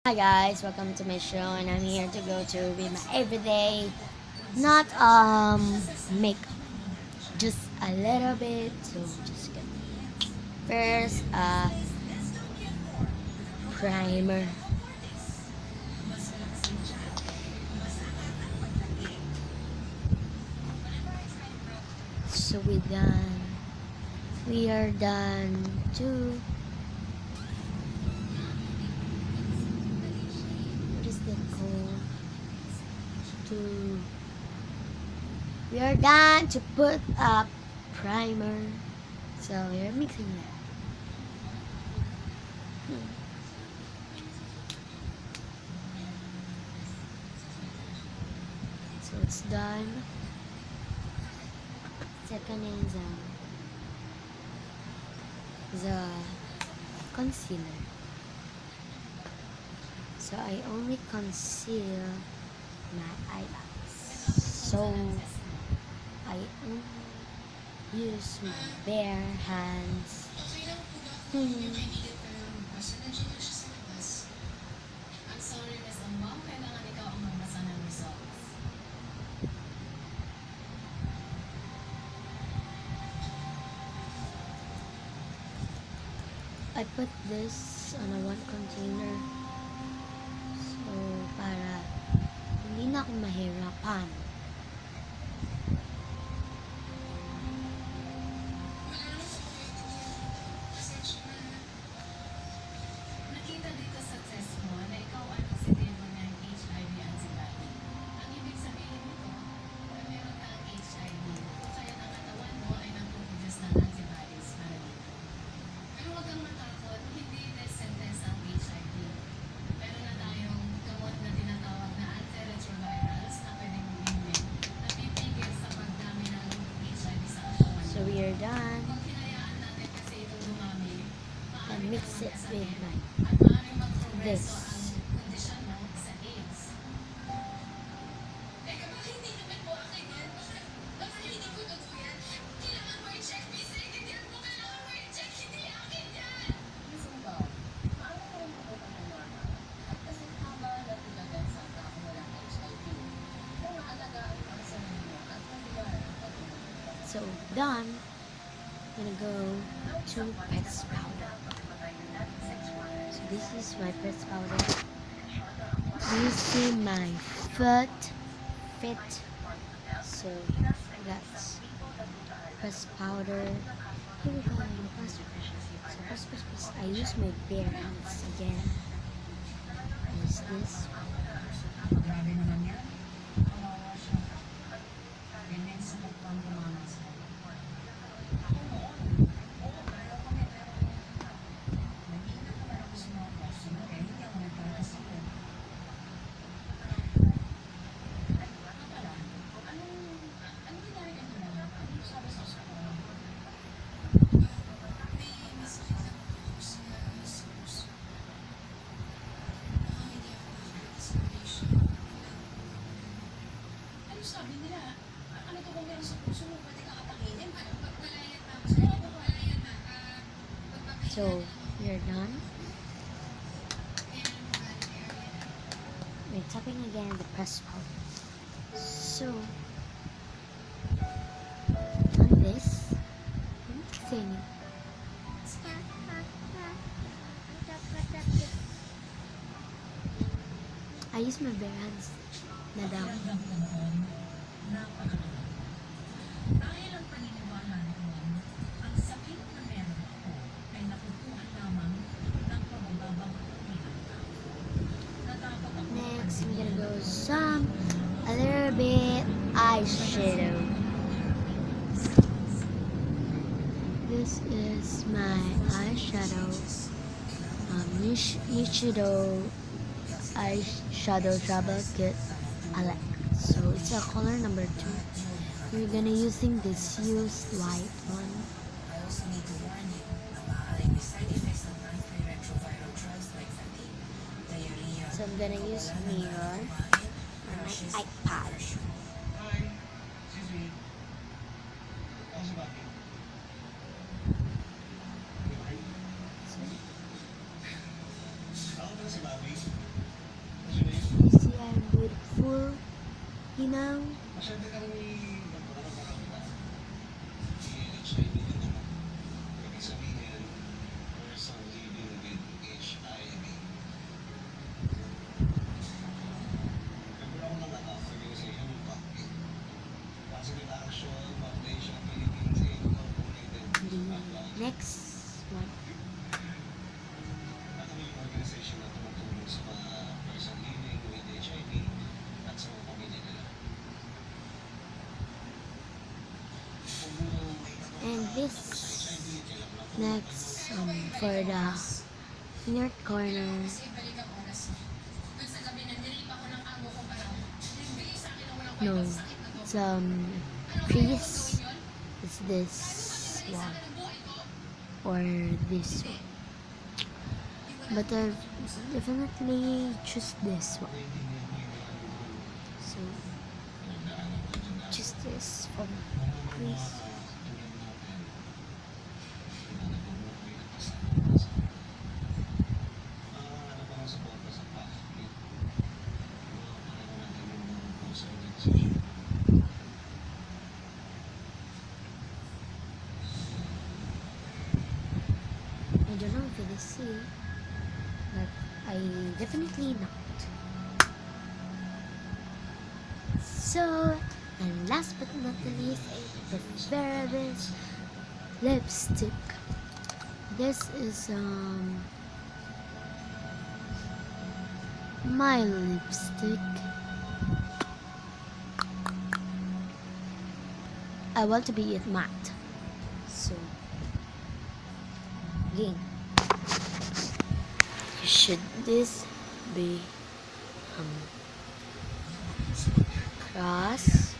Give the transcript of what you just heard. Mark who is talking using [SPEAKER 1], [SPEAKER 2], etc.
[SPEAKER 1] Hi guys, welcome to my show and I'm here to go to with my everyday not make just a little bit so just get first primer. So we are done to what is that called to we are done to put up primer, so we're mixing that. So it's done. Second is the concealer. So I only conceal my eyelash. So I only use my bare hands. Hmm. I put this on a one container. So para hindi na ako mahirapan.
[SPEAKER 2] Nakita dito sa test mo na ikaw ay positibo ng HIV antibody. Ang ibig sabihin nito, na meron kang HIV, o kaya ang katawan mo ay nagpuproduce ng antibodies para dito. Pero huwag kang matakot, hindi death sentence ang HIV. Meron na tayong gamot na tinatawag na antiretrovirals na pwedeng gawin na pipigil sa pagdami ng HIV sa katawan
[SPEAKER 1] So
[SPEAKER 2] mo.
[SPEAKER 1] we are done.
[SPEAKER 2] Kung hinayaan natin kasi ito dumami,
[SPEAKER 1] And mix it with my
[SPEAKER 2] at maaaring magprogreso
[SPEAKER 1] this.
[SPEAKER 2] ang kondisyon mo sa AIDS. Teka, bakit hindi naman po akin yan? Bakit hindi ko totoo yan? Kailangan mo i-check, Miss. Naiintindihan mo, kailangan mo i-check, hindi akin yan! Gusto mo ba? Paano ko rin mabutan ng normal? At kasi haba na pinag-ansa ka kung walang HIV. Kung maalagaan mo ang sarili mo at matiwala ang pag-ibig.
[SPEAKER 1] So done. I'm gonna go to press powder. So this is my press powder. You see my foot fit. So that's press powder. Here we go. Press. So press. I use my bare hands again. Use this.
[SPEAKER 2] Grabe naman yan. Kawawa siya. Ganyan sa pagpangkumama sa ano sabi nila? Ano to kung meron sa puso mo? Pwede ka kapanginin? Pagpapalayan na ako sa'yo. Pagpapalayan na.
[SPEAKER 1] So we're done. We're tapping again the press powder. So on this, I'm mixing it. I use my bare hands na daw.
[SPEAKER 2] Dahil ang paniniwala noon, ang sakit na meron ako ay nakukuha lamang ng pabababang ng tao. Na dapat ako
[SPEAKER 1] Next, I'm gonna go a little bit eyeshadow. This is my eyeshadow. Nishido eyeshadow travel kit. I like. So it's a color number 2. We're gonna using this used white one.
[SPEAKER 2] I also need to warn you, maaaring may side effects ng antiretroviral drugs like fatigue, diarrhea,
[SPEAKER 1] So I'm gonna use mirror on my iPad.
[SPEAKER 3] Hi. Excuse me. How's your puppy? Okay. Ako pala si Bobby.
[SPEAKER 1] school, you know?
[SPEAKER 3] Masyado kang nagpapakaramdam. HIV din naman. Ibig sabihin, person living with HIV. Member ako ng organization yung PACPI. Positive Action Foundation Philippines Incorporated.
[SPEAKER 1] The next one.
[SPEAKER 3] At may organization na tumutulong sa mga person living with HIV at sa mga pamilya nila.
[SPEAKER 1] And this next for the inner corner.
[SPEAKER 2] Kasi balik ang oras niya. Doon sa gabi, nandilip ako ng amo ko parang nagbigay sa akin ng walang
[SPEAKER 1] No,
[SPEAKER 2] kwentang sakit na to.
[SPEAKER 1] it's
[SPEAKER 2] Ano kaya
[SPEAKER 1] priest.
[SPEAKER 2] gagawin yun?
[SPEAKER 1] It's this
[SPEAKER 2] Sa
[SPEAKER 1] one
[SPEAKER 2] akin ang buhay ko.
[SPEAKER 1] or this one. But I definitely choose this one. So choose this from priest. I don't know if it is see, but I definitely not. So, and last but not the least, the favorite lipstick. This is my lipstick. I want to be it matte, so again, should this be cross